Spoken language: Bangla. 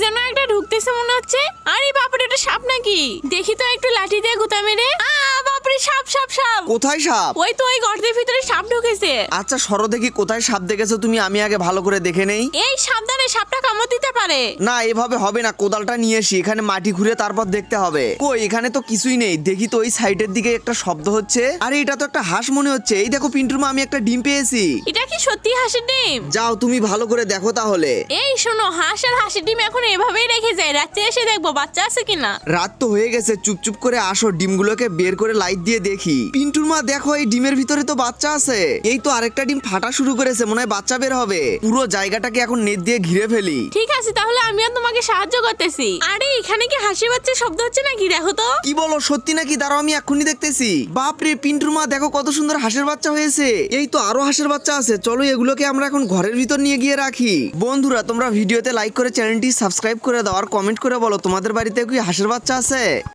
যেন একটা ঢুকতেছে মনে হচ্ছে। আরে বাপরে, এটা সাপ নাকি? দেখি তো একটু লাঠি দিয়ে গুতা মেরে। বাপরে, সাপ সাপ সাপ। কোথায় সাপ? ওই তো ওই গর্তের ভিতরে সাপ ঢুকেছে। আচ্ছা সরো দেখি কোথায় সাপ দেখেছো তুমি, আমি আগে ভালো করে দেখে নেই। এই সাবধানে, সাপটা কামড় দিতে পারে। না এভাবে হবে না, কোদালটা নিয়ে এসি, এখানে মাটি ঘুরে তারপর দেখতে হবে। কই এখানে তো কিছুই নেই। দেখি তো ওই সাইডের দিকে একটা শব্দ হচ্ছে। আরে এটা তো একটা হাঁস মনে হচ্ছে। এই দেখো পিন্টুর মা, আমি একটা ডিম পেয়েছি। এটা কি সত্যি হাঁসের ডিম? যাও তুমি ভালো করে দেখো তাহলে। এই শোনো, হাঁস আর হাঁসের ডিম এখন এভাবেই রেখে যায়, রাত্রে এসে দেখবো বাচ্চা আছে কিনা। রাত তো হয়ে গেছে, চুপচুপ করে আসো, ডিমগুলোকে বের করে লাইট দিয়ে দেখি। পিন্টুর মা দেখো, এই ডিমের ভিতরে তো বাচ্চা আছে। এই তো আরেকটা ডিম ফাটা শুরু করেছে, মনে হয় বাচ্চা বের হবে। পুরো জায়গাটাকে এখন নেট দিয়ে ঘিরে ফেলি। ঠিক আছে, তাহলে আমিও তোমাকে সাহায্য করতেছি। আরে এখানে কি হাসি বাচ্চা শব্দ হচ্ছে নাকি? দেখো তো। কি বলো, সত্যি নাকি? দাঁড়াও আমি এক্ষুনি দেখতেছি। বাপরে পিন্টুর মা দেখো কত সুন্দর হাঁসের বাচ্চা হয়েছে। এই তো আরো হাঁসের বাচ্চা আছে, চলো এগুলোকে আমরা এখন ঘরের ভিতর নিয়ে গিয়ে রাখি। বন্ধুরা তোমরা ভিডিওতে লাইক করে চ্যানেলটি সাবস্ক্রাইব করে দাও আর কমেন্ট করে বলো তোমাদের বাড়িতে কি হাঁসের বাচ্চা আছে।